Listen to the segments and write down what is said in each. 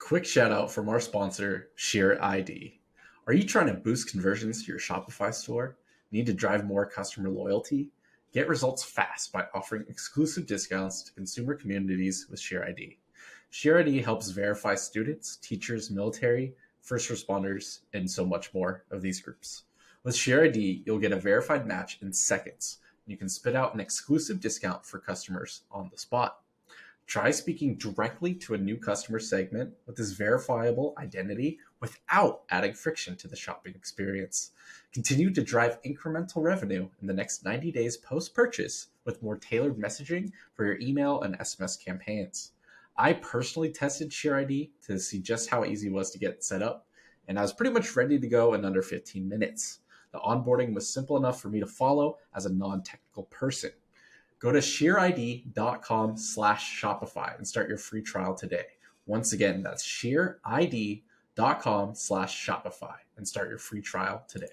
Quick shout out from our sponsor, Share ID. Are you trying to boost conversions to your Shopify store? Need to drive more customer loyalty? Get results fast by offering exclusive discounts to consumer communities with Share ID. Share ID helps verify students, teachers, military, first responders, and so much more of these groups. With Share ID, you'll get a verified match in seconds. You can spit out an exclusive discount for customers on the spot. Try speaking directly to a new customer segment with this verifiable identity without adding friction to the shopping experience. Continue to drive incremental revenue in the next 90 days post-purchase with more tailored messaging for your email and SMS campaigns. I personally tested ShareID to see just how easy it was to get set up, and I was pretty much ready to go in under 15 minutes. The onboarding was simple enough for me to follow as a non-technical person. Go to shareid.com/Shopify and start your free trial today. Once again, that's shareid.com/Shopify and start your free trial today.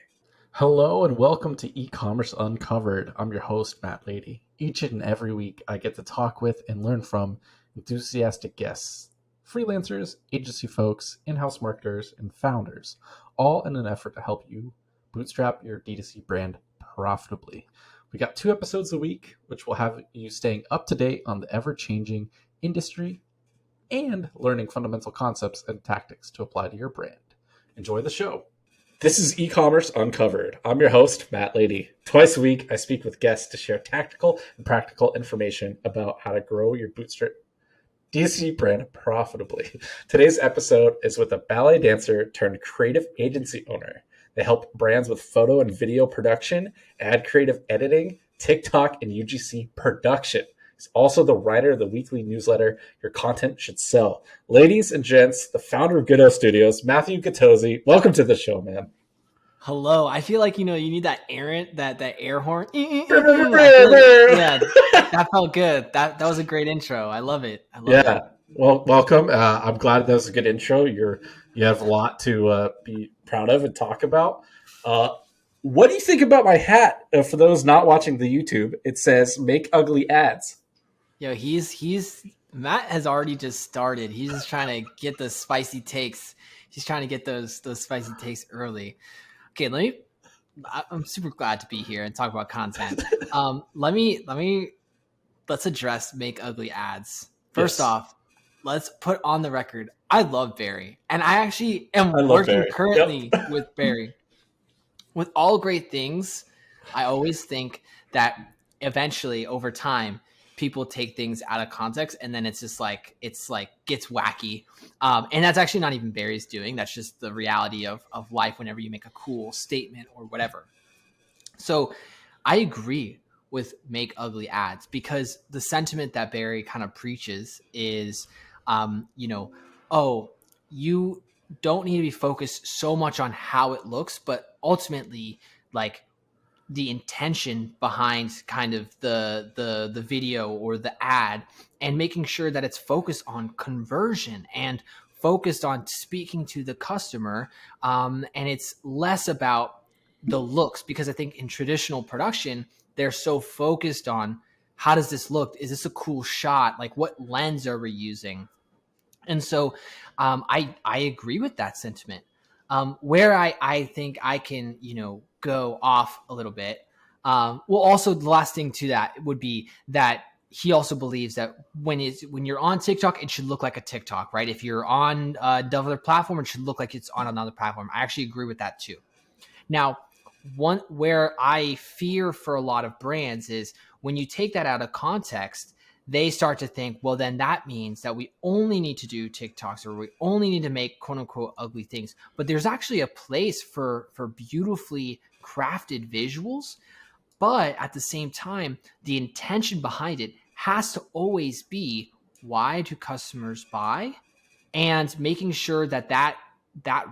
Hello and welcome to E-Commerce Uncovered. I'm your host, Matt Lady. Each and every week, I get to talk with and learn from enthusiastic guests, freelancers, agency folks, in-house marketers, and founders, all in an effort to help you bootstrap your D2C brand profitably. We got 2 episodes a week, which will have you staying up to date on the ever-changing industry and learning fundamental concepts and tactics to apply to your brand. Enjoy the show. This is E-Commerce Uncovered. I'm your host, Matt Lady. Twice a week, I speak with guests to share tactical and practical information about how to grow your bootstrap D2C brand profitably. Today's episode is with a ballet dancer turned creative agency owner. They help brands with photo and video production, ad creative editing, TikTok, and UGC production. He's also the writer of the weekly newsletter, Your Content Should Sell. Ladies and gents, the founder of Good Studios, Matthew Gattozzi. Welcome to the show, man. Hello. I feel like, you need that air horn. Yeah, that felt good. That was a great intro. I love it. It. Well, welcome. I'm glad that was a good intro. You have a lot to be proud of and talk about. What do you think about my hat? For those not watching the YouTube, it says "Make Ugly Ads." Yo, Matt has already just started. He's just trying to get the spicy takes. He's trying to get those spicy takes early. Okay, I'm super glad to be here and talk about content. Let's address "Make Ugly Ads." First off, let's put on the record, I love Barry. And I actually am working currently with Barry. With all great things, I always think that eventually over time, people take things out of context and then it's gets wacky. And that's actually not even Barry's doing. That's just the reality of life whenever you make a cool statement or whatever. So I agree with Make Ugly Ads because the sentiment that Barry kind of preaches is, you don't need to be focused so much on how it looks, but ultimately like the intention behind kind of the video or the ad and making sure that it's focused on conversion and focused on speaking to the customer. And it's less about the looks because I think in traditional production, they're so focused on how does this look? Is this a cool shot? Like what lens are we using? And so I agree with that sentiment. Where I think I can, go off a little bit. Also the last thing to that would be that he also believes that when you're on TikTok, it should look like a TikTok, right? If you're on another platform, it should look like it's on another platform. I actually agree with that too. Now, where I fear for a lot of brands is when you take that out of context, they start to think, well, then that means that we only need to do TikToks or we only need to make quote unquote ugly things. But there's actually a place for beautifully crafted visuals. But at the same time, the intention behind it has to always be, why do customers buy? And making sure that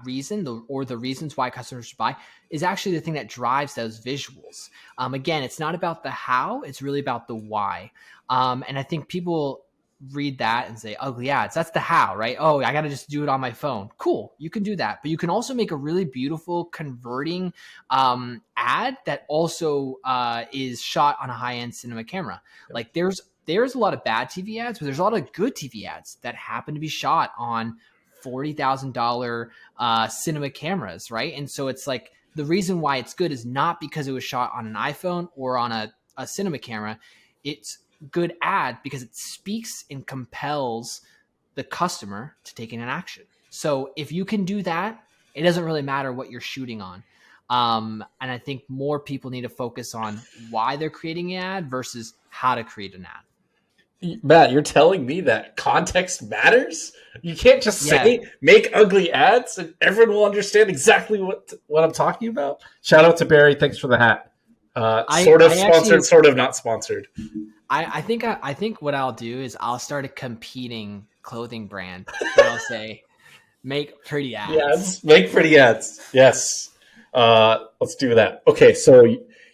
reason or the reasons why customers buy is actually the thing that drives those visuals. Again, it's not about the how, it's really about the why. And I think people read that and say ugly ads. That's the how, right? Oh, I got to just do it on my phone. Cool. You can do that, but you can also make a really beautiful converting ad that also is shot on a high-end cinema camera. Yep. Like there's a lot of bad TV ads, but there's a lot of good TV ads that happen to be shot on $40,000 cinema cameras, right? And so it's like the reason why it's good is not because it was shot on an iPhone or on a cinema camera. It's good ad because it speaks and compels the customer to take an action. So if you can do that, it doesn't really matter what you're shooting on. And I think more people need to focus on why they're creating an ad versus how to create an ad. Matt, you're telling me that context matters? You can't just Yeah. say make ugly ads and everyone will understand exactly what I'm talking about. Shout out to Barry. Thanks for the hat. Sort of sponsored, sort of not sponsored. I think what I'll do is I'll start a competing clothing brand and I'll say make pretty ads. Yes, make pretty ads. Yes. Let's do that. Okay, so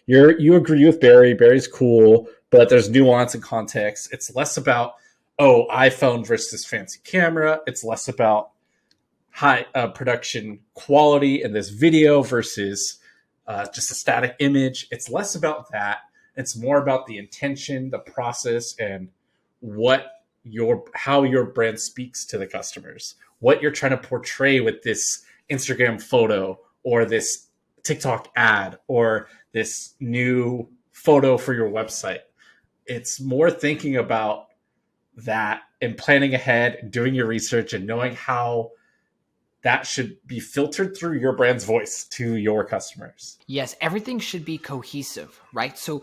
you agree with Barry. Barry's cool, but there's nuance and context. It's less about iPhone versus fancy camera. It's less about high production quality in this video versus just a static image. It's less about that. It's more about the intention, the process, and how your brand speaks to the customers. What you're trying to portray with this Instagram photo or this TikTok ad or this new photo for your website. It's more thinking about that and planning ahead, doing your research and knowing how that should be filtered through your brand's voice to your customers. Yes, everything should be cohesive, right? So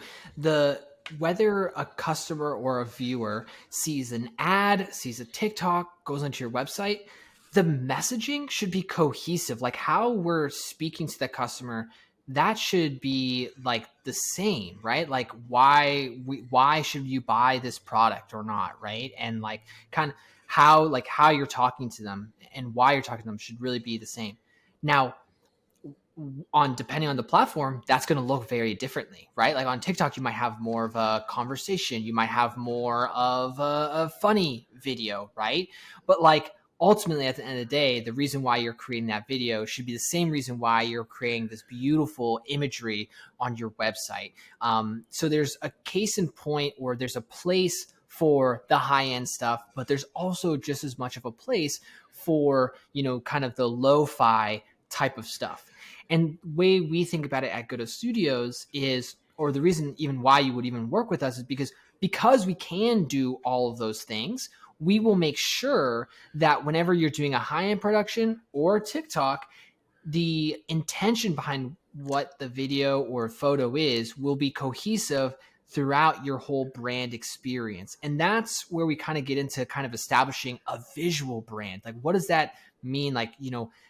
whether a customer or a viewer sees an ad, sees a TikTok, goes onto your website, the messaging should be cohesive. Like how we're speaking to the customer, that should be like the same, right? Like why should you buy this product or not, right? And like kind of how you're talking to them and why you're talking to them should really be the same. Now, depending on the platform, that's going to look very differently, right? Like on TikTok, you might have more of a conversation, you might have more of a funny video, right? But like ultimately at the end of the day, the reason why you're creating that video should be the same reason why you're creating this beautiful imagery on your website. So there's a case in point, or there's a place for the high-end stuff, but there's also just as much of a place for, kind of the lo-fi type of stuff. And the way we think about it at Gattozzi Studios is, or the reason even why you would even work with us is because we can do all of those things, we will make sure that whenever you're doing a high-end production or TikTok, the intention behind what the video or photo is will be cohesive throughout your whole brand experience. And that's where we kind of get into kind of establishing a visual brand. Like, what does that mean? Like,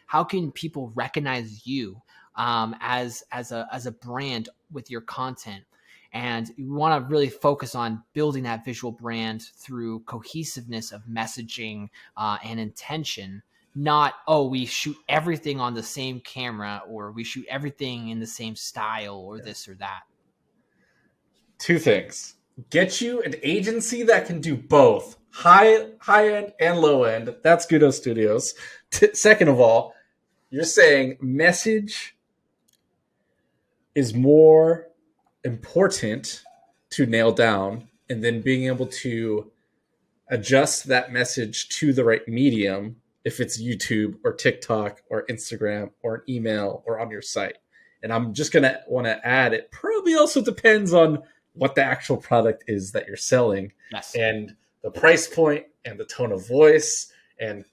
how can people recognize you as a brand with your content? And we want to really focus on building that visual brand through cohesiveness of messaging and intention. Not, we shoot everything on the same camera, or we shoot everything in the same style, or this or that. Two things. Get you an agency that can do both high end and low end. That's Gattozzi Studios. Second of all, you're saying message is more important to nail down, and then being able to adjust that message to the right medium, if it's YouTube or TikTok or Instagram or an email or on your site. And I'm just going to want to add, it probably also depends on what the actual product is that you're selling. Yes. And the price point and the tone of voice and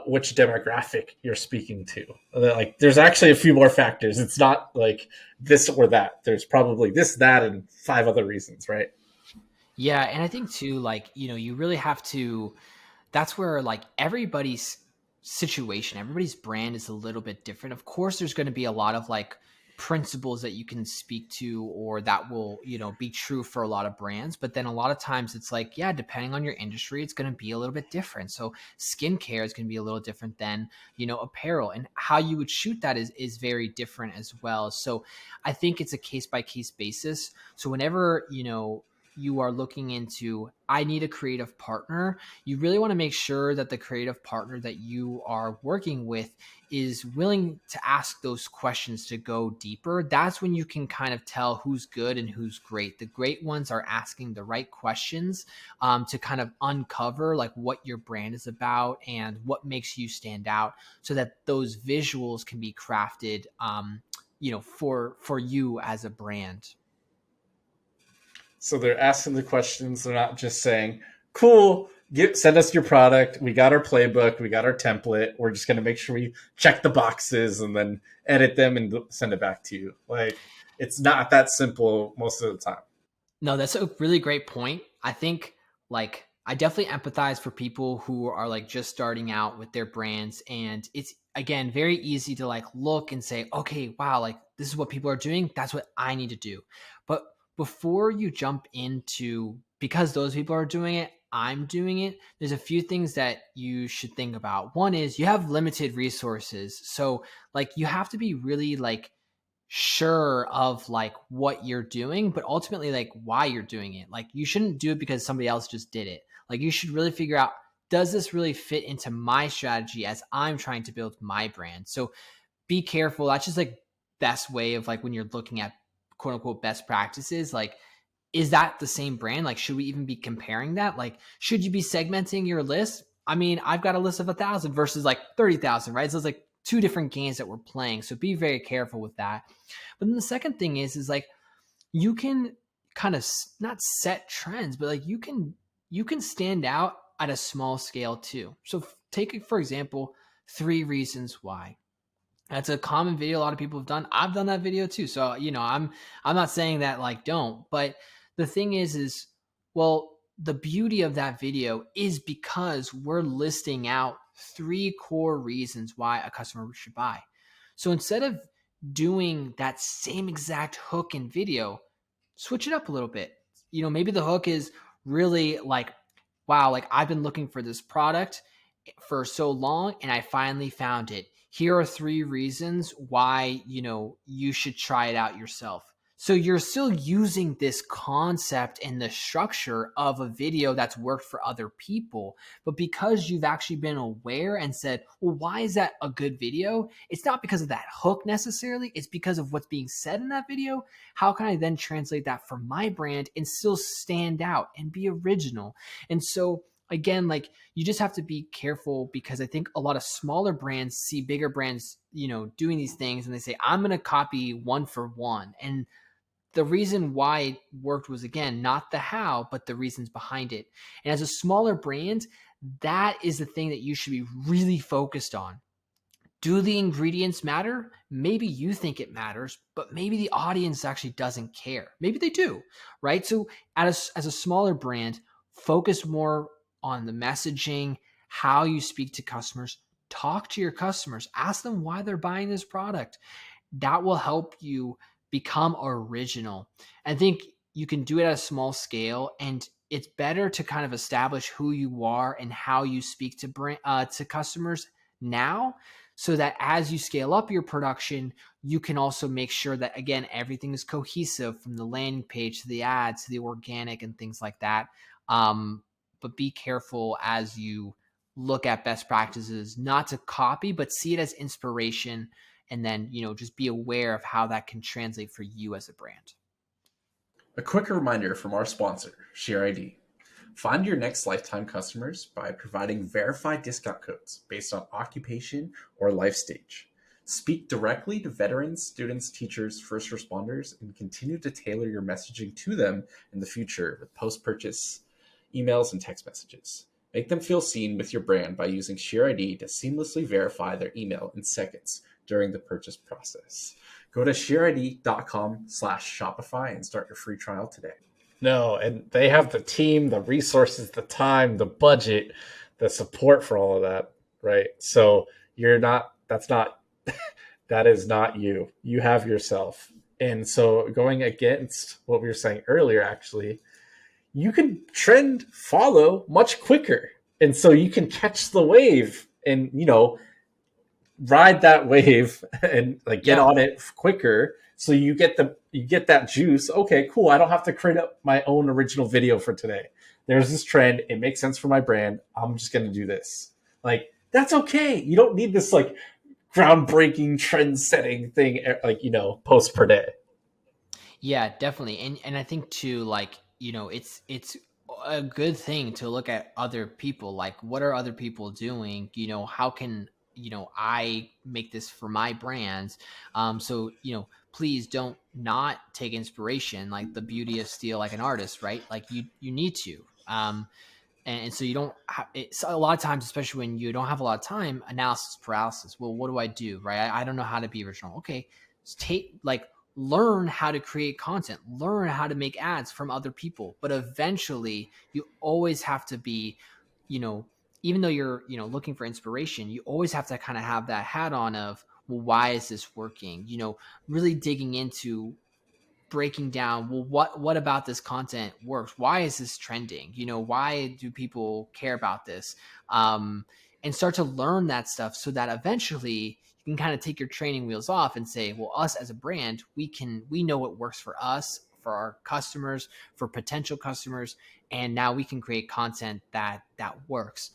which demographic you're speaking to. Like, there's actually a few more factors. It's not like this or that. There's probably this, that, and 5 other reasons, right? Yeah, and I think too, like, you really have to. That's where like everybody's situation, everybody's brand is a little bit different. Of course, there's going to be a lot of like principles that you can speak to, or that will, be true for a lot of brands. But then a lot of times it's like, yeah, depending on your industry, it's going to be a little bit different. So skincare is going to be a little different than, apparel, and how you would shoot that is very different as well. So I think it's a case by case basis. So whenever, you are looking into, I need a creative partner, you really want to make sure that the creative partner that you are working with is willing to ask those questions to go deeper. That's when you can kind of tell who's good and who's great. The great ones are asking the right questions to kind of uncover like what your brand is about and what makes you stand out, so that those visuals can be crafted for you as a brand. So they're asking the questions. They're not just saying, cool, send us your product. We got our playbook. We got our template. We're just going to make sure we check the boxes and then edit them and send it back to you. Like, it's not that simple most of the time. No, that's a really great point. I think like I definitely empathize for people who are like just starting out with their brands. And it's, again, very easy to like look and say, okay, wow, like this is what people are doing. That's what I need to do. But before you jump into, because those people are doing it, I'm doing it, there's a few things that you should think about. One is you have limited resources. So like you have to be really like sure of like what you're doing, but ultimately like why you're doing it. Like you shouldn't do it because somebody else just did it. Like you should really figure out, does this really fit into my strategy as I'm trying to build my brand? So be careful. That's just like best way of like when you're looking at quote unquote best practices, like, is that the same brand? Like, should we even be comparing that? Like, should you be segmenting your list? I mean, I've got a list of 1,000 versus like 30,000, right? So it's like two different games that we're playing. So be very careful with that. But then the second thing is like, you can kind of not set trends, but like you can stand out at a small scale too. So take, for example, 3 reasons why. That's a common video a lot of people have done. I've done that video too. So, I'm not saying that like don't, but the thing is well, the beauty of that video is because we're listing out 3 core reasons why a customer should buy. So instead of doing that same exact hook in video, switch it up a little bit. Maybe the hook is really like, wow, like I've been looking for this product for so long and I finally found it. Here are 3 reasons why, you should try it out yourself. So you're still using this concept and the structure of a video that's worked for other people. But because you've actually been aware and said, well, why is that a good video? It's not because of that hook necessarily. It's because of what's being said in that video. How can I then translate that for my brand and still stand out and be original? And so again, like you just have to be careful, because I think a lot of smaller brands see bigger brands, doing these things and they say, I'm going to copy one for one. And the reason why it worked was, again, not the how, but the reasons behind it. And as a smaller brand, that is the thing that you should be really focused on. Do the ingredients matter? Maybe you think it matters, but maybe the audience actually doesn't care. Maybe they do, right? So as a smaller brand, focus more on the messaging, how you speak to customers, talk to your customers, ask them why they're buying this product. That will help you become original. I think you can do it at a small scale, and it's better to kind of establish who you are and how you speak to customers now, so that as you scale up your production, you can also make sure that, again, everything is cohesive from the landing page to the ads to the organic and things like that. But be careful as you look at best practices, not to copy, but see it as inspiration. And then, just be aware of how that can translate for you as a brand. A quick reminder from our sponsor, ShareID. Find your next lifetime customers by providing verified discount codes based on occupation or life stage. Speak directly to veterans, students, teachers, first responders, and continue to tailor your messaging to them in the future with post-purchase emails and text messages. Make them feel seen with your brand by using ShareID to seamlessly verify their email in seconds during the purchase process. Go to shareid.com/Shopify and start your free trial today. No, and they have the team, the resources, the time, the budget, the support for all of that, right? So that is not you. You have yourself. And so going against what we were saying earlier, actually, you can trend follow much quicker. And so you can catch the wave and, ride that wave and like get on it quicker So you get that juice. Okay, cool. I don't have to create up my own original video for today. There's this trend. It makes sense for my brand. I'm just going to do this. Like, that's okay. You don't need this like groundbreaking trend setting thing, like, post per day. Yeah, definitely. And I think too, like, it's a good thing to look at other people. Like, what are other people doing? How can, I make this for my brands? So, please don't not take inspiration, like the beauty of steel, like an artist, right? Like you need to. And so you don't it's a lot of times, especially when you don't have a lot of time, analysis paralysis. Well, what do I do? Right. I don't know how to be original. Okay. Learn how to create content, learn how to make ads from other people. But eventually you always have to be, even though you're, looking for inspiration, you always have to kind of have that hat on of, well, why is this working? Really digging into breaking down, well, what about this content works? Why is this trending? Why do people care about this? And start to learn that stuff so that eventually you can kind of take your training wheels off and say, well, us as a brand, we know what works for us, for our customers, for potential customers, and now we can create content that works.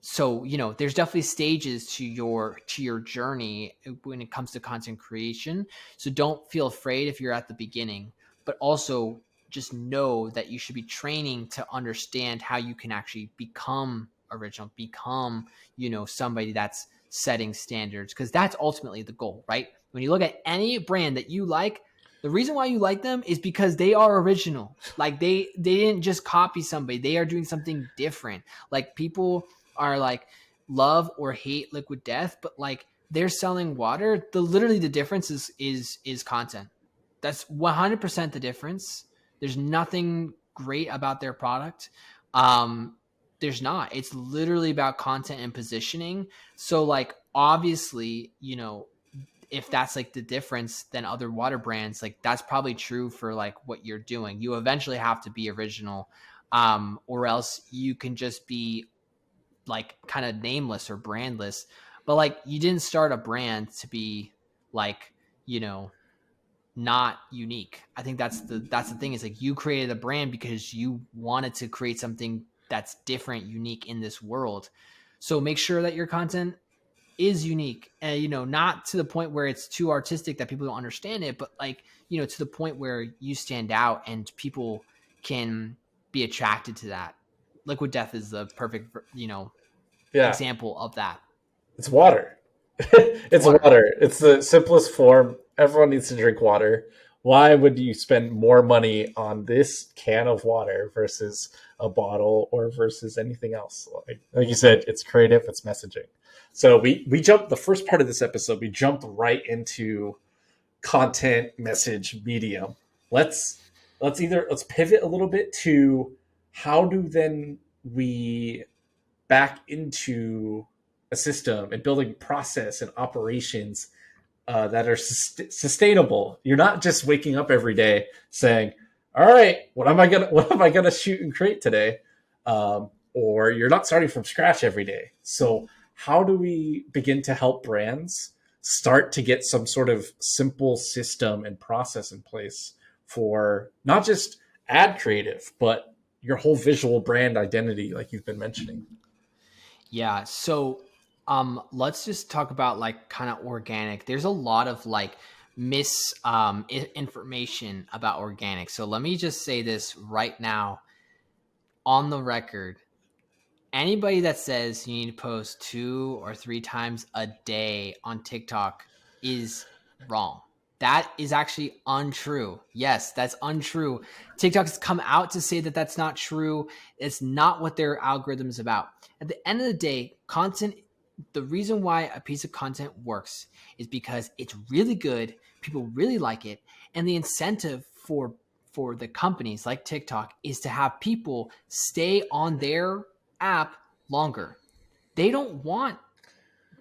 So, there's definitely stages to your journey when it comes to content creation. So don't feel afraid if you're at the beginning, but also just know that you should be training to understand how you can actually become original, become, somebody that's setting standards, because that's ultimately the goal, right? When you look at any brand that you like, the reason why you like them is because they are original. Like they didn't just copy somebody. They are doing something different. Like people are like love or hate Liquid Death, but like they're selling water. Literally the difference is content. That's 100% the difference. There's nothing great about their product. There's not. It's literally about content and positioning. So like obviously, if that's like the difference than other water brands, like that's probably true for like what you're doing. You eventually have to be original, or else you can just be like kind of nameless or brandless. But like you didn't start a brand to be like, not unique. I think that's the thing, is like you created a brand because you wanted to create something that's different, unique in this world. So make sure that your content is unique, and not to the point where it's too artistic that people don't understand it, but like, to the point where you stand out and people can be attracted to that. Liquid Death is the perfect, Yeah, example of that. it's water. It's water. It's the simplest form. Everyone needs to drink water. Why would you spend more money on this can of water versus a bottle or versus anything else? Like you said, it's creative, it's messaging. So we jumped the first part of this episode. We jumped right into content, message, medium. Let's pivot a little bit to how do then we back into a system and building process and operations that are sustainable. You're not just waking up every day saying, "All right, what am I gonna shoot and create today?" Or you're not starting from scratch every day. So how do we begin to help brands start to get some sort of simple system and process in place for not just ad creative, but your whole visual brand identity, like you've been mentioning? Yeah. So let's just talk about like kind of organic. There's a lot of like information about organic. So let me just say this right now on the record. Anybody that says you need to post 2 or 3 times a day on TikTok is wrong. That is actually untrue. Yes, that's untrue. TikTok has come out to say that that's not true. It's not what their algorithm is about. At the end of the day, content, the reason why a piece of content works is because it's really good, people really like it, and the incentive for the companies like TikTok is to have people stay on their app longer. They don't want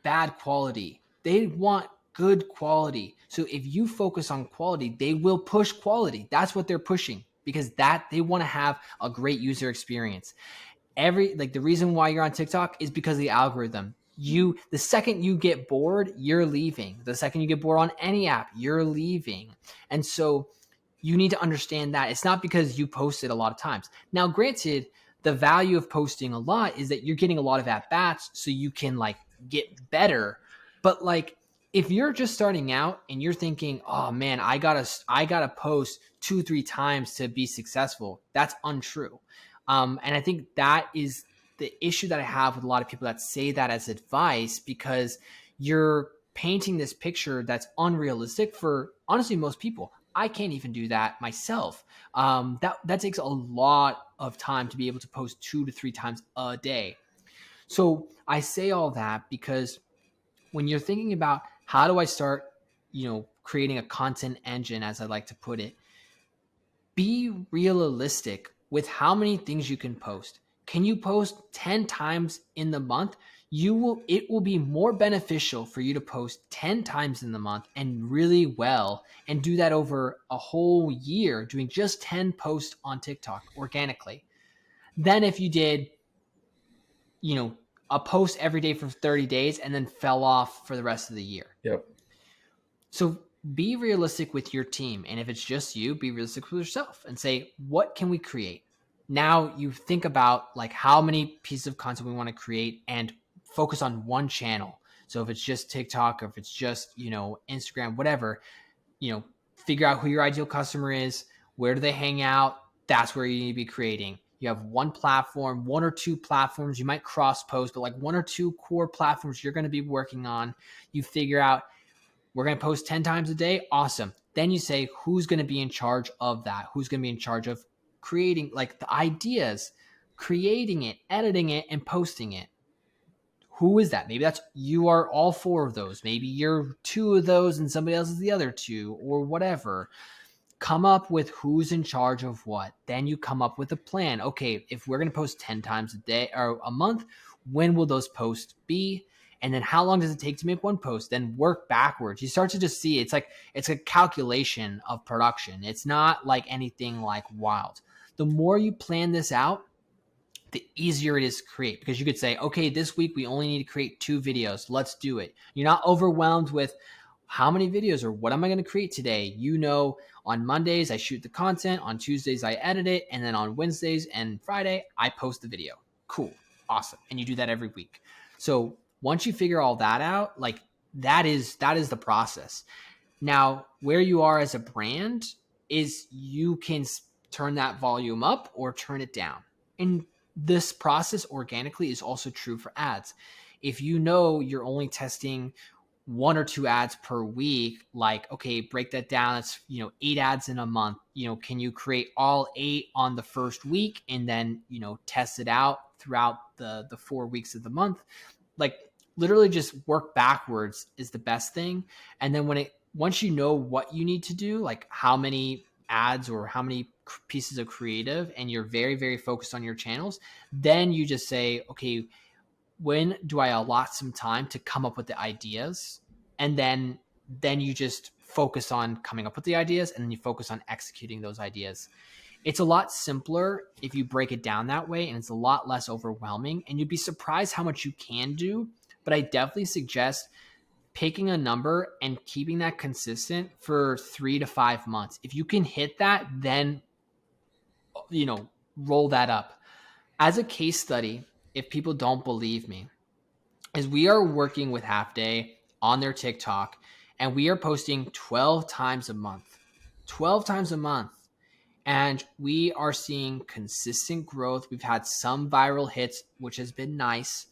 bad quality. They want good quality. So if you focus on quality, they will push quality. That's what they're pushing, because that they want to have a great user experience. The reason why you're on TikTok is because of the algorithm. The second you get bored, you're leaving. The second you get bored on any app, you're leaving. And so you need to understand that it's not because you posted a lot of times. Now, granted, the value of posting a lot is that you're getting a lot of at bats, so you can like get better. But like, if you're just starting out and you're thinking, oh man, I gotta post 2-3 times to be successful, that's untrue. And I think that is the issue that I have with a lot of people that say that as advice, because you're painting this picture that's unrealistic for honestly most people. I can't even do that myself. That takes a lot of time to be able to post 2 to 3 times a day. So I say all that because when you're thinking about how do I start, creating a content engine, as I like to put it, be realistic with how many things you can post. Can you post 10 times in the month? It will be more beneficial for you to post 10 times in the month and really well, and do that over a whole year, doing just 10 posts on TikTok organically, than if you did, a post every day for 30 days and then fell off for the rest of the year. Yep. So be realistic with your team. And if it's just you, be realistic with yourself and say, what can we create? Now you think about like how many pieces of content we want to create and focus on one channel. So if it's just TikTok, or if it's just, Instagram, whatever, figure out who your ideal customer is, where do they hang out? That's where you need to be creating. You have one platform, 1 or 2 platforms. You might cross post, but like 1 or 2 core platforms you're going to be working on. You figure out, we're going to post 10 times a day. Awesome. Then you say, who's going to be in charge of that? Who's going to be in charge of creating like the ideas, creating it, editing it, and posting it? Who is that? Maybe you are all 4 of those. Maybe you're 2 of those and somebody else is the other 2, or whatever. Come up with who's in charge of what. Then you come up with a plan. Okay, if we're going to post 10 times a day or a month, when will those posts be? And then how long does it take to make one post? Then work backwards. You start to just see it's a calculation of production. It's not like anything like wild. The more you plan this out, the easier it is to create, because you could say, okay, this week we only need to create 2 videos. Let's do it. You're not overwhelmed with how many videos or what am I going to create today? On Mondays, I shoot the content. On Tuesdays, I edit it. And then on Wednesdays and Friday, I post the video. Cool. Awesome. And you do that every week. So once you figure all that out, like that is the process. Now, where you are as a brand is you can turn that volume up or turn it down. And this process organically is also true for ads. If you're only testing 1 or 2 ads per week, like, okay, break that down. It's, 8 ads in a month. Can you create all 8 on the first week and then, test it out throughout the 4 weeks of the month? Like literally just work backwards is the best thing. And then once you know what you need to do, like how many ads or how many pieces of creative, and you're very, very focused on your channels, then you just say, okay, when do I allot some time to come up with the ideas? And then you just focus on coming up with the ideas, and then you focus on executing those ideas. It's a lot simpler if you break it down that way, and it's a lot less overwhelming, and you'd be surprised how much you can do. But I definitely suggest picking a number and keeping that consistent for 3 to 5 months. If you can hit that, then, roll that up. As a case study, if people don't believe me, is we are working with Half Day on their TikTok, and we are posting 12 times a month. 12 times a month. And we are seeing consistent growth. We've had some viral hits, which has been nice,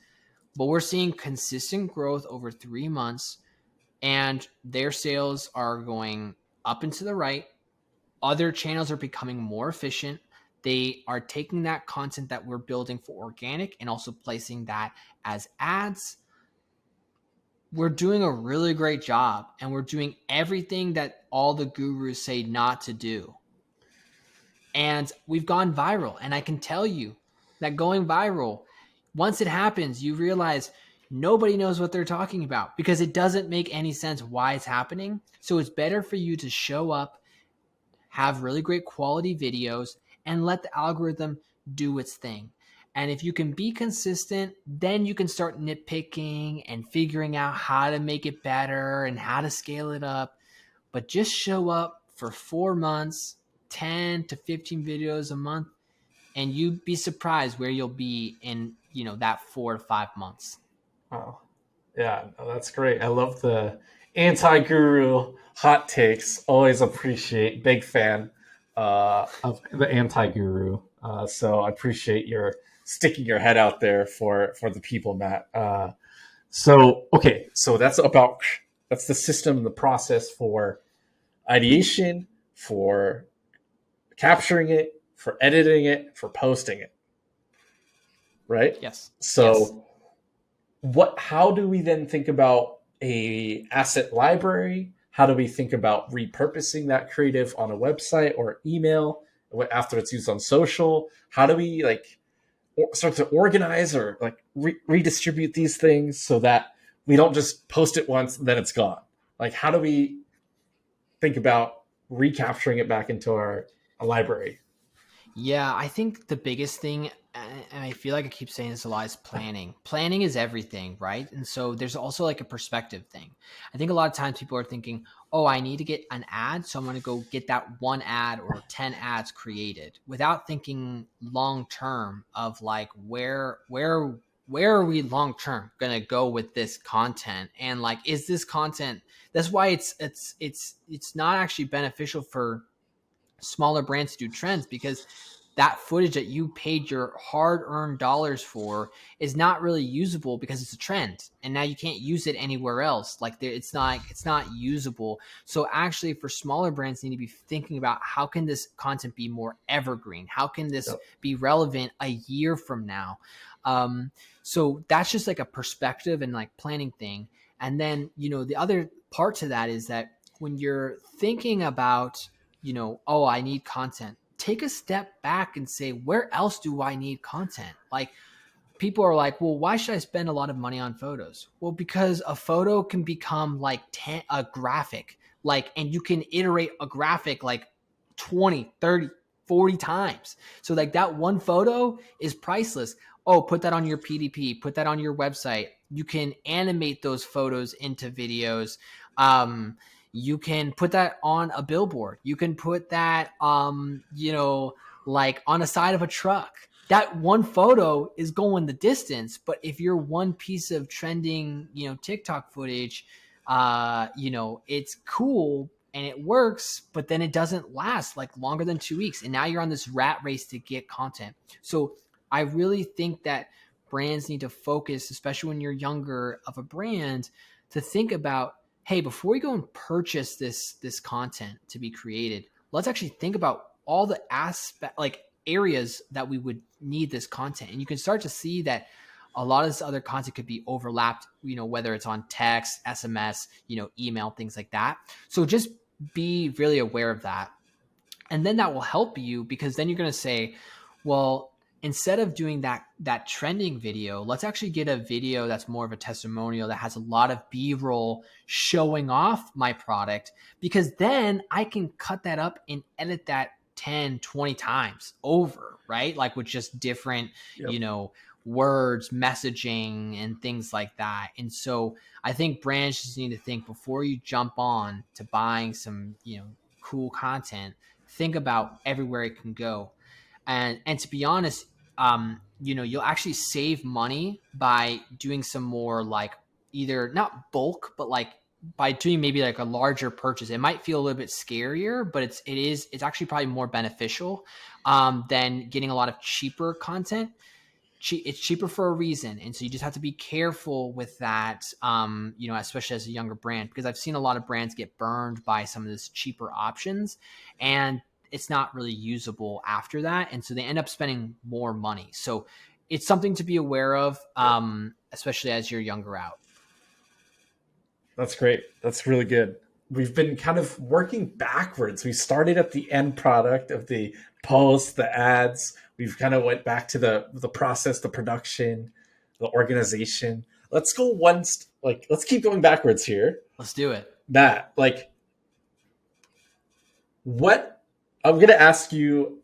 but we're seeing consistent growth over 3 months, and their sales are going up and to the right. Other channels are becoming more efficient. They are taking that content that we're building for organic and also placing that as ads. We're doing a really great job, and we're doing everything that all the gurus say not to do. And we've gone viral. And I can tell you that going viral, once it happens, you realize nobody knows what they're talking about, because it doesn't make any sense why it's happening. So it's better for you to show up, have really great quality videos, and let the algorithm do its thing. And if you can be consistent, then you can start nitpicking and figuring out how to make it better and how to scale it up. But just show up for 4 months, 10 to 15 videos a month, and you'd be surprised where you'll be in, that 4 to 5 months. Oh, yeah, no, that's great. I love the anti-guru hot takes. Always appreciate, big fan of the anti-guru. So I appreciate your sticking your head out there for the people, Matt. So that's the system, the process for ideation, for capturing it, for editing it, for posting it, right? Yes. So how do we then think about a asset library? How do we think about repurposing that creative on a website or email after it's used on social? How do we start to organize or redistribute these things so that we don't just post it once and then it's gone? Like, how do we think about recapturing it back into our library? Yeah, I think the biggest thing, and I feel like I keep saying this a lot, is planning. Planning is everything, right? And so there's also like a perspective thing. I think a lot of times people are thinking, oh, I need to get an ad, so I'm going to go get that one ad or 10 ads created, without thinking long term of like where are we long term going to go with this content, and like, is this content? That's why it's not actually beneficial for smaller brands to do trends, because that footage that you paid your hard-earned dollars for is not really usable because it's a trend, and now you can't use it anywhere else. Like, it's not usable. So actually, for smaller brands, need to be thinking about, how can this content be more evergreen? How can this be relevant a year from now? So that's just like a perspective and like planning thing. And then, the other part to that is that when you're thinking about, oh, I need content, take a step back and say, where else do I need content? Like, people are like, well, why should I spend a lot of money on photos? Well, because a photo can become like a graphic, and you can iterate a graphic like 20, 30, 40 times. So like, that one photo is priceless. Oh, put that on your PDP, put that on your website. You can animate those photos into videos. You can put that on a billboard. You can put that, like on a side of a truck. That one photo is going the distance. But if you're one piece of trending, TikTok footage, it's cool and it works, but then it doesn't last like longer than 2 weeks. And now you're on this rat race to get content. So I really think that brands need to focus, especially when you're younger of a brand, to think about, hey, before we go and purchase this content to be created, let's actually think about all the areas that we would need this content. And you can start to see that a lot of this other content could be overlapped, whether it's on text, SMS, email, things like that. So just be really aware of that. And then that will help you, because then you're going to say, well, instead of doing that trending video, let's actually get a video that's more of a testimonial, that has a lot of B-roll showing off my product, because then I can cut that up and edit that 10, 20 times over, right? Like, with just different, words, messaging, and things like that. And so I think brands just need to think, before you jump on to buying some, cool content, think about everywhere it can go. And to be honest, you'll actually save money by doing some more, like, either not bulk, but like by doing maybe like a larger purchase. It might feel a little bit scarier, but it's actually probably more beneficial than getting a lot of cheaper content. It's cheaper for a reason. And so you just have to be careful with that, especially as a younger brand, because I've seen a lot of brands get burned by some of these cheaper options, and it's not really usable after that. And so they end up spending more money. So it's something to be aware of, especially as you're younger out. That's great. That's really good. We've been kind of working backwards. We started at the end product of the posts, the ads. We've kind of went back to the process, the production, the organization. Let's go let's keep going backwards here. Let's do it. Matt, what I'm going to ask you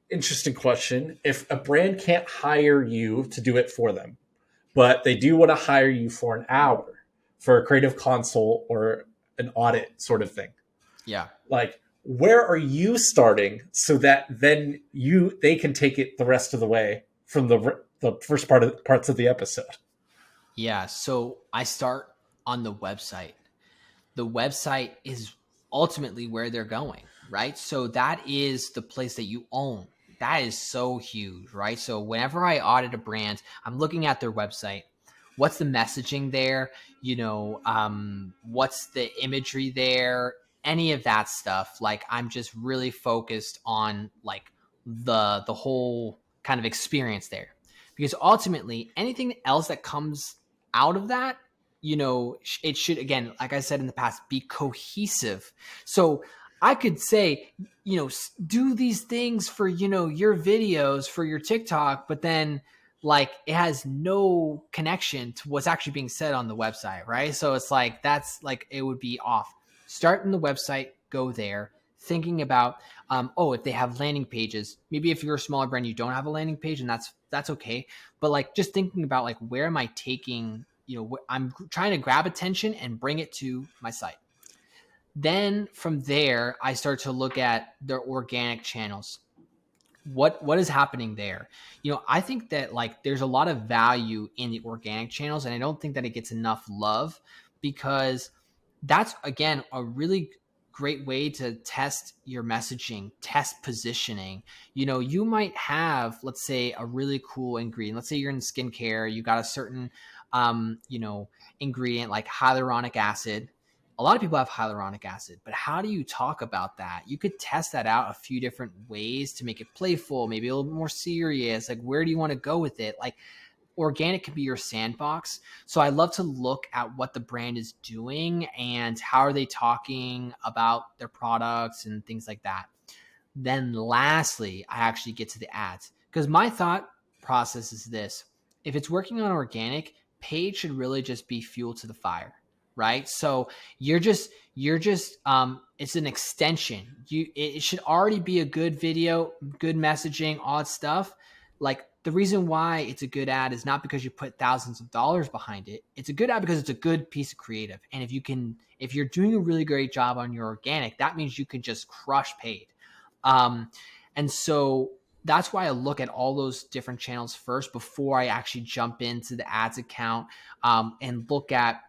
Interesting question. If a brand can't hire you to do it for them, but they do want to hire you for an hour for a creative consult or an audit sort of thing, Yeah. like where are you starting so that then they can take it the rest of the way from the first parts of the episode? Yeah. So I start on the website. The website is ultimately where they're going, right? So that is the place that you own. That is so huge, right? So whenever I audit a brand, I'm looking at their website. What's the messaging there? What's the imagery there? Any of that stuff. Like I'm just really focused on like the whole kind of experience there. Because ultimately, anything else that comes out of that, it should, again, like I said in the past, be cohesive. So I could say, do these things for, your videos for your TikTok, but then like it has no connection to what's actually being said on the website, right? So it's like, that's like, it would be off. Start in the website, go there, thinking about, if they have landing pages, maybe if you're a smaller brand, you don't have a landing page, and that's okay. But like just thinking about like, where am I taking, I'm trying to grab attention and bring it to my site. Then from there, I start to look at their organic channels. What is happening there? I think that like there's a lot of value in the organic channels, and I don't think that it gets enough love, because that's, again, a really great way to test your messaging, test positioning. You might have, let's say, a really cool ingredient. Let's say you're in skincare, you got a certain ingredient like hyaluronic acid. A lot of people have hyaluronic acid, but how do you talk about that? You could test that out a few different ways to make it playful, maybe a little bit more serious. Like, where do you want to go with it? Like, organic can be your sandbox. So I love to look at what the brand is doing and how are they talking about their products and things like that. Then lastly, I actually get to the ads, because my thought process is this: if it's working on organic, paid should really just be fuel to the fire, right? So you're just it's an extension. It should already be a good video, good messaging, all that stuff. Like, the reason why it's a good ad is not because you put thousands of dollars behind it. It's a good ad because it's a good piece of creative. And if you're doing a really great job on your organic, that means you can just crush paid. And so that's why I look at all those different channels first before I actually jump into the ads account, and look at,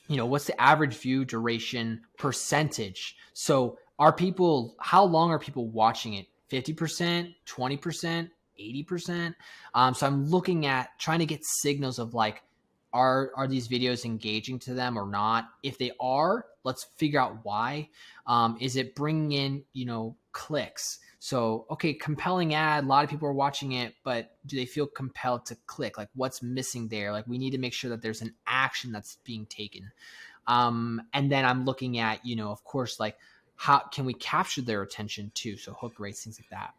what's the average view duration percentage. So how long are people watching it? 50%, 20%, 80%. So I'm looking at trying to get signals of like, are these videos engaging to them or not? If they are, let's figure out why. Is it bringing in, clicks? So, okay, compelling ad, a lot of people are watching it, but do they feel compelled to click? Like, what's missing there? Like, we need to make sure that there's an action that's being taken. And then I'm looking at, of course, like, how can we capture their attention too? So hook rates, things like that.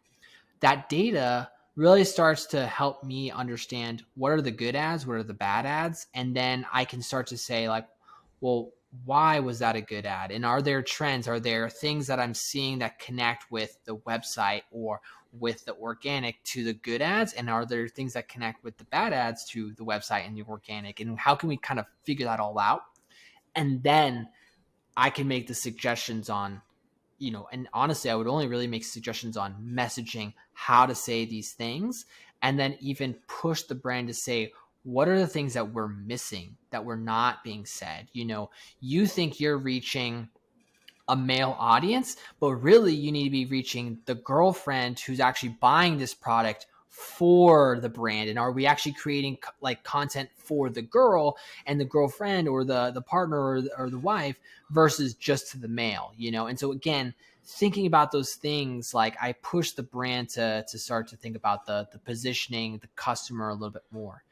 That data really starts to help me understand what are the good ads, what are the bad ads. And then I can start to say like, well, why was that a good ad? And are there trends? Are there things that I'm seeing that connect with the website or with the organic to the good ads? And are there things that connect with the bad ads to the website and the organic? And how can we kind of figure that all out? And then I can make the suggestions on, and honestly, I would only really make suggestions on messaging, how to say these things, and then even push the brand to say, what are the things that we're missing, that we're not being said? You think you're reaching a male audience, but really you need to be reaching the girlfriend who's actually buying this product for the brand. And are we actually creating like content for the girl and the girlfriend or the partner or the wife versus just to the male? And so again, thinking about those things, like I push the brand to start to think about the positioning, the customer a little bit more.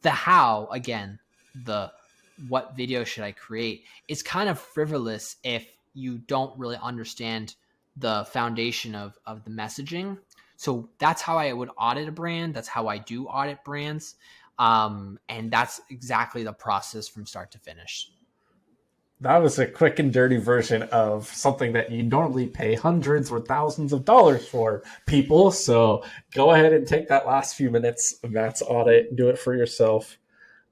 The how, again, the what video should I create, is kind of frivolous if you don't really understand the foundation of the messaging. So that's how I would audit a brand. That's how I do audit brands. And that's exactly the process from start to finish. That was a quick and dirty version of something that you normally pay hundreds or thousands of dollars for, people. So go ahead and take that last few minutes of Matt's audit, do it for yourself.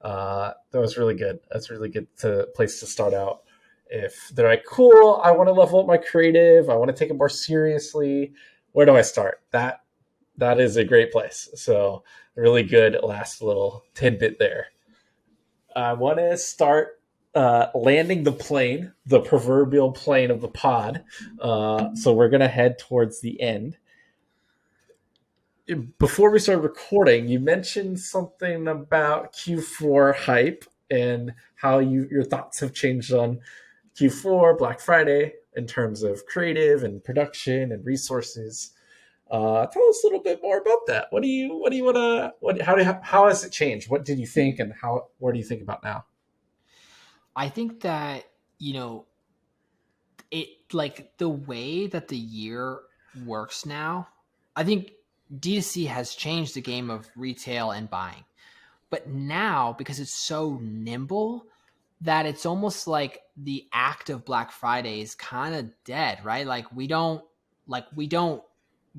That was really good. That's a really good place to start out. If they're like, cool, I want to level up my creative, I want to take it more seriously, where do I start? That is a great place. So really good last little tidbit there. I want to start landing the plane, the proverbial plane of the pod. So we're going to head towards the end. Before we started recording, you mentioned something about Q4 hype and how your thoughts have changed on Q4, Black Friday, in terms of creative and production and resources. Tell us a little bit more about that. What do you want to? How has it changed? What did you think, and what do you think about now? I think that, it like the way that the year works now, I think D2C has changed the game of retail and buying. But now, because it's so nimble, that it's almost like the act of Black Friday is kind of dead, right? Like we don't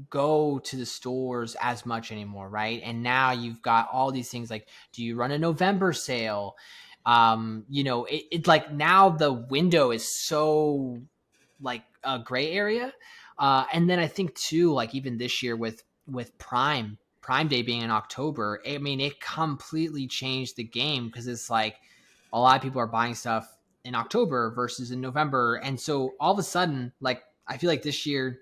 go to the stores as much anymore, right? And now you've got all these things like, do you run a November sale? It's like now the window is so like a gray area. And then I think too, like even this year with Prime Day being in October, I mean, it completely changed the game because it's like a lot of people are buying stuff in October versus in November. And so all of a sudden, like I feel like this year,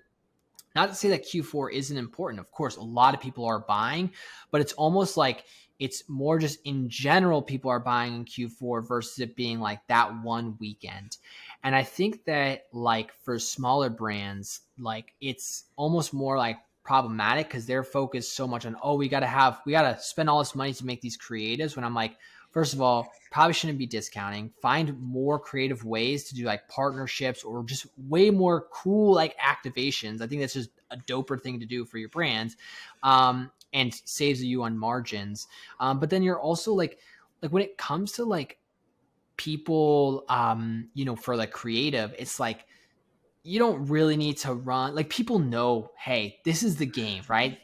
not to say that Q4 isn't important. Of course, a lot of people are buying, but it's almost like it's more just in general people are buying in Q4 versus it being like that one weekend. And I think that like for smaller brands, like it's almost more like problematic because they're focused so much on, oh, we got to spend all this money to make these creatives, when I'm like, first of all, probably shouldn't be discounting. Find more creative ways to do like partnerships or just way more cool like activations. I think that's just a doper thing to do for your brands, and saves you on margins. But then you're also like when it comes to like people, for like creative, it's like you don't really need to run. Like people know, hey, this is the game, right?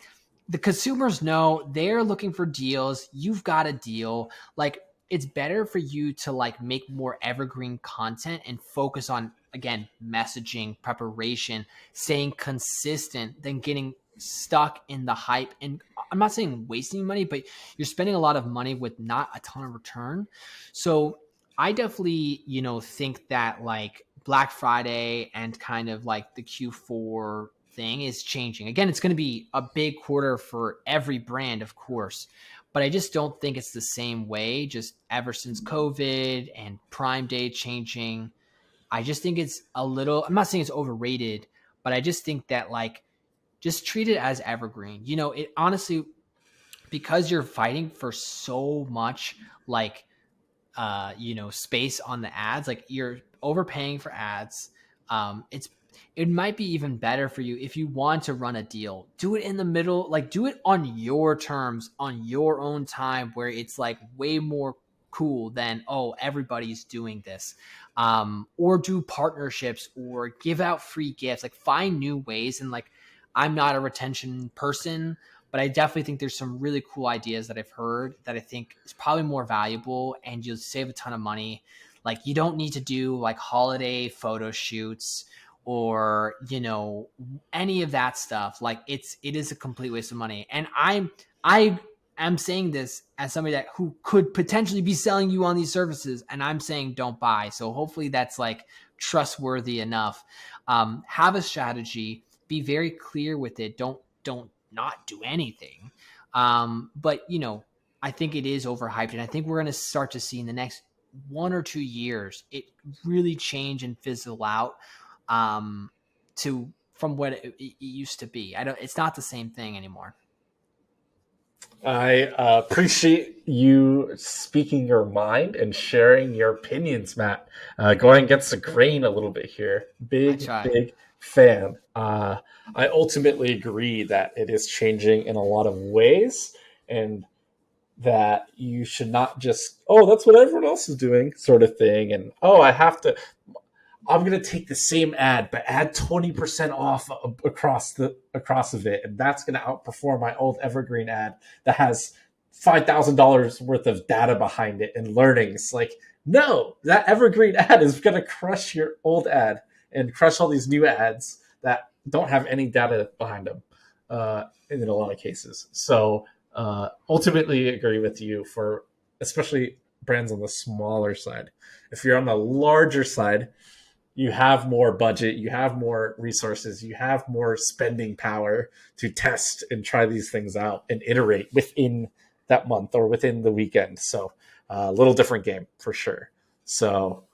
The consumers know they're looking for deals. You've got a deal. Like it's better for you to like make more evergreen content and focus on, again, messaging, preparation, staying consistent than getting stuck in the hype. And I'm not saying wasting money, but you're spending a lot of money with not a ton of return. So I definitely, think that like Black Friday and kind of like the Q4 thing is changing. Again, it's going to be a big quarter for every brand, of course, but I just don't think it's the same way just ever since COVID and Prime Day changing. I just think it's a little, I'm not saying it's overrated, but I just think that like just treat it as evergreen. It honestly, because you're fighting for so much like space on the ads, like you're overpaying for ads. It might be even better for you if you want to run a deal, do it in the middle, like do it on your terms, on your own time, where it's like way more cool than, oh, everybody's doing this. Or do partnerships or give out free gifts, like find new ways. And like I'm not a retention person, but I definitely think there's some really cool ideas that I've heard that I think is probably more valuable and you'll save a ton of money. Like you don't need to do like holiday photo shoots or, any of that stuff. Like it is a complete waste of money. And I am saying this as somebody who could potentially be selling you on these services, and I'm saying don't buy. So hopefully that's like trustworthy enough. Have a strategy, be very clear with it. Don't not do anything. But I think it is overhyped, and I think we're going to start to see in the next 1 or 2 years it really change and fizzle out, to from what it used to be. It's not the same thing anymore. I appreciate you speaking your mind and sharing your opinions, Matt. Going against the grain a little bit here. I Big, try. big fan. I ultimately agree that it is changing in a lot of ways. And that you should not just, oh, that's what everyone else is doing sort of thing. And, oh, I'm going to take the same ad, but add 20% off across of it. And that's going to outperform my old evergreen ad that has $5,000 worth of data behind it and learnings. Like, no, that evergreen ad is going to crush your old ad and crush all these new ads that don't have any data behind them in a lot of cases. So ultimately agree with you for especially brands on the smaller side. If you're on the larger side, you have more budget, you have more resources, you have more spending power to test and try these things out and iterate within that month or within the weekend. So a little different game for sure. So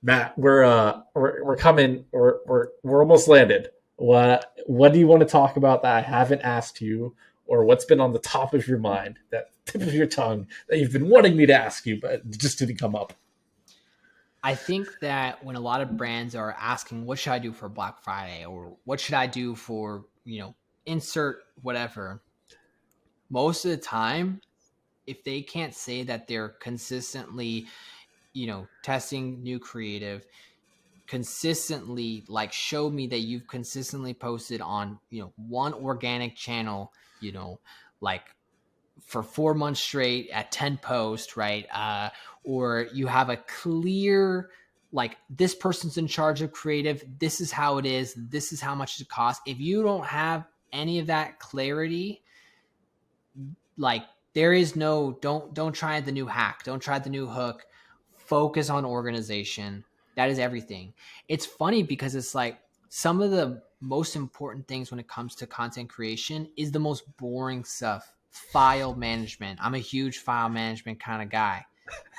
Matt, we're coming, we're almost landed. What do you want to talk about that I haven't asked you, or what's been on the top of your mind, that tip of your tongue that you've been wanting me to ask you but just didn't come up? I think that when a lot of brands are asking, what should I do for Black Friday, or what should I do for, insert whatever, most of the time, if they can't say that they're consistently, testing new creative, consistently, like, show me that you've consistently posted on, one organic channel, like for 4 months straight at 10 posts, right? Or you have a clear, like, this person's in charge of creative, this is how it is, this is how much it costs. If you don't have any of that clarity, like, there is no, don't try the new hack, don't try the new hook. Focus on organization. That is everything. It's funny because it's like some of the most important things when it comes to content creation is the most boring stuff. File management. I'm a huge file management kind of guy,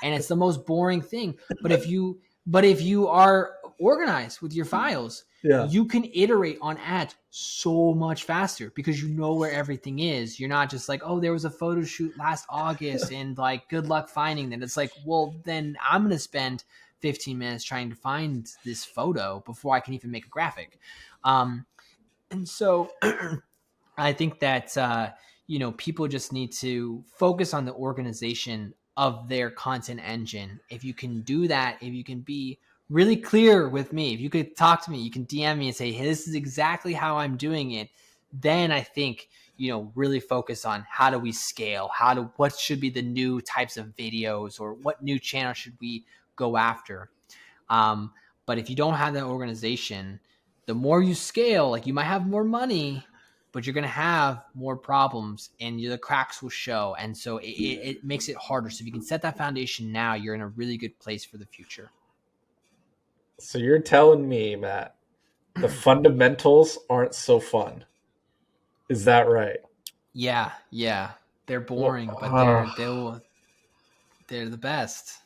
and it's the most boring thing. But if you are organized with your files, Yeah. you can iterate on ads so much faster because you know where everything is. You're not just like, oh, there was a photo shoot last August and like, good luck finding that. It's like, well, then I'm going to spend 15 minutes trying to find this photo before I can even make a graphic. And so I think that, people just need to focus on the organization of their content engine. If you can do that, if you can be really clear with me, if you could talk to me, you can DM me and say, hey, this is exactly how I'm doing it. Then I think, really focus on how do we scale? What should be the new types of videos, or what new channel should we go after? But if you don't have that organization, the more you scale, like, you might have more money, but you're going to have more problems and the cracks will show. And so it makes it harder. So if you can set that foundation now, you're in a really good place for the future. So you're telling me, Matt, the fundamentals aren't so fun. Is that right? Yeah. They're boring, but they're the best.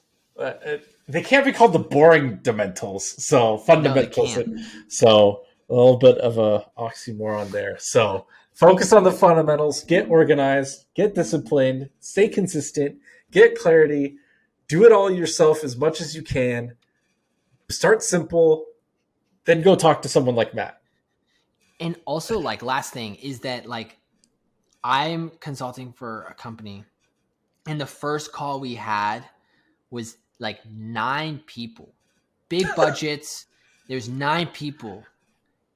They can't be called the boring dementals. So fundamentals. No, they can't. So a little bit of a oxymoron there. So focus on the fundamentals, get organized, get disciplined, stay consistent, get clarity, do it all yourself as much as you can. Start simple, then go talk to someone like Matt. And also, like, last thing is that, like, I'm consulting for a company, and the first call we had was like 9 people, big budgets. There's 9 people.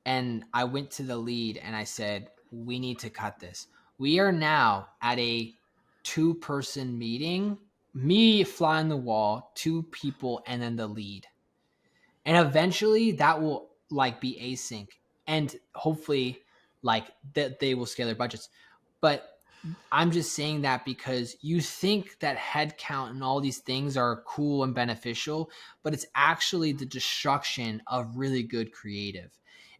And I went to the lead and I said, we need to cut this. We are now at a 2-person meeting, me fly on the wall, 2 people, and then the lead. And eventually that will, like, be async, and hopefully, like, that they will scale their budgets. But I'm just saying that because you think that headcount and all these things are cool and beneficial, but it's actually the destruction of really good creative.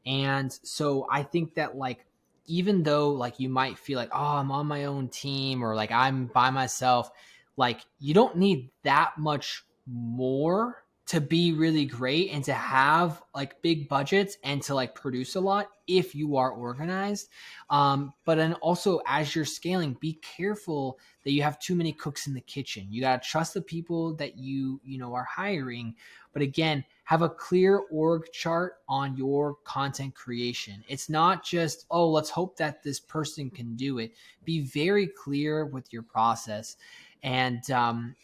And so I think that, like, even though, like, you might feel like, oh, I'm on my own team, or like I'm by myself, like, you don't need that much more to be really great and to have, like, big budgets and to, like, produce a lot if you are organized. But then also, as you're scaling, be careful that you have too many cooks in the kitchen. You got to trust the people that you are hiring. But again, have a clear org chart on your content creation. It's not just, oh, let's hope that this person can do it. Be very clear with your process. And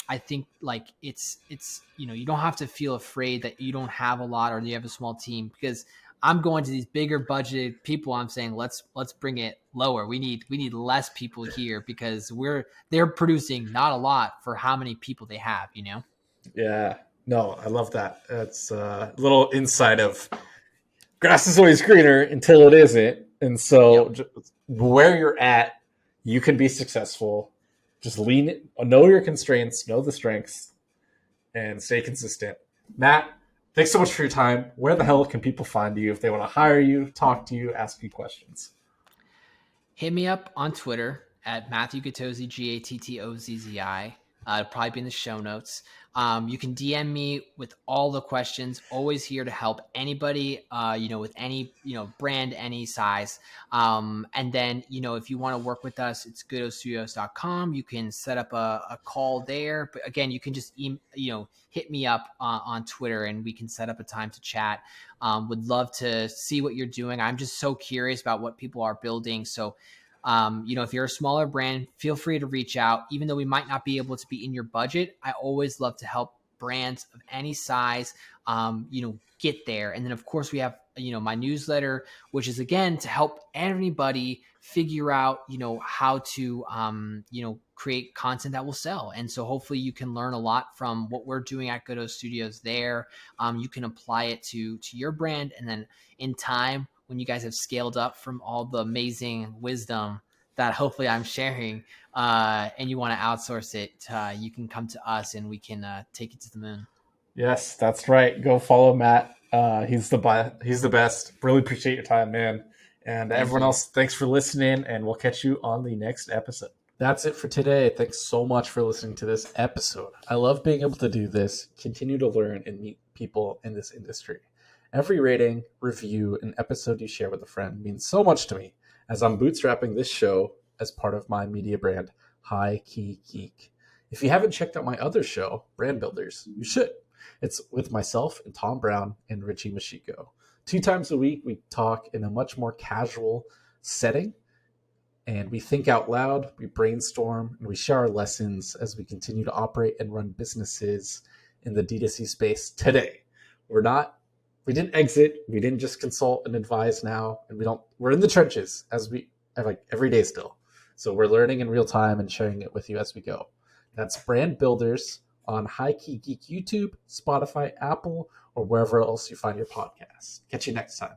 I think like it's you don't have to feel afraid that you don't have a lot or you have a small team, because I'm going to these bigger budget people. I'm saying let's bring it lower. We need less people here because they're producing not a lot for how many people they have. Yeah. No, I love that. That's a little insight of grass is always greener until it isn't. And so Yep. where you're at, you can be successful. Just know your constraints, know the strengths, and stay consistent. Matt, thanks so much for your time. Where the hell can people find you if they want to hire you, talk to you, ask you questions? Hit me up on Twitter at Matthew Gattozzi, Gattozzi. It'll probably be in the show notes. You can DM me with all the questions. Always here to help anybody, with any, brand, any size. And then, if you want to work with us, it's gattozstudios.com. You can set up a call there. But again, you can just, hit me up on Twitter and we can set up a time to chat. Would love to see what you're doing. I'm just so curious about what people are building. So, if you're a smaller brand, feel free to reach out. Even though we might not be able to be in your budget, I always love to help brands of any size, get there. And then of course we have, my newsletter, which is again to help anybody figure out, how to, create content that will sell. And so hopefully you can learn a lot from what we're doing at Gattozzi Studios there. You can apply it to your brand. And then in time, when you guys have scaled up from all the amazing wisdom that hopefully I'm sharing, and you want to outsource it, you can come to us and we can take it to the moon. Yes, that's right. Go follow Matt. He's the best. Really appreciate your time, man. And everyone else, thanks for listening, and we'll catch you on the next episode. That's it for today. Thanks so much for listening to this episode. I love being able to do this, continue to learn and meet people in this industry. Every rating, review, and episode you share with a friend means so much to me, as I'm bootstrapping this show as part of my media brand, High Key Geek. If you haven't checked out my other show, Brand Builders, you should. It's with myself and Tom Brown and Richie Machiko. 2 times a week, we talk in a much more casual setting, and we think out loud, we brainstorm, and we share our lessons as we continue to operate and run businesses in the D2C space today. We didn't exit. We didn't just consult and advise now, and we're in the trenches as we like every day still. So we're learning in real time and sharing it with you as we go. That's Brand Builders on High Key Geek YouTube, Spotify, Apple, or wherever else you find your podcasts. Catch you next time.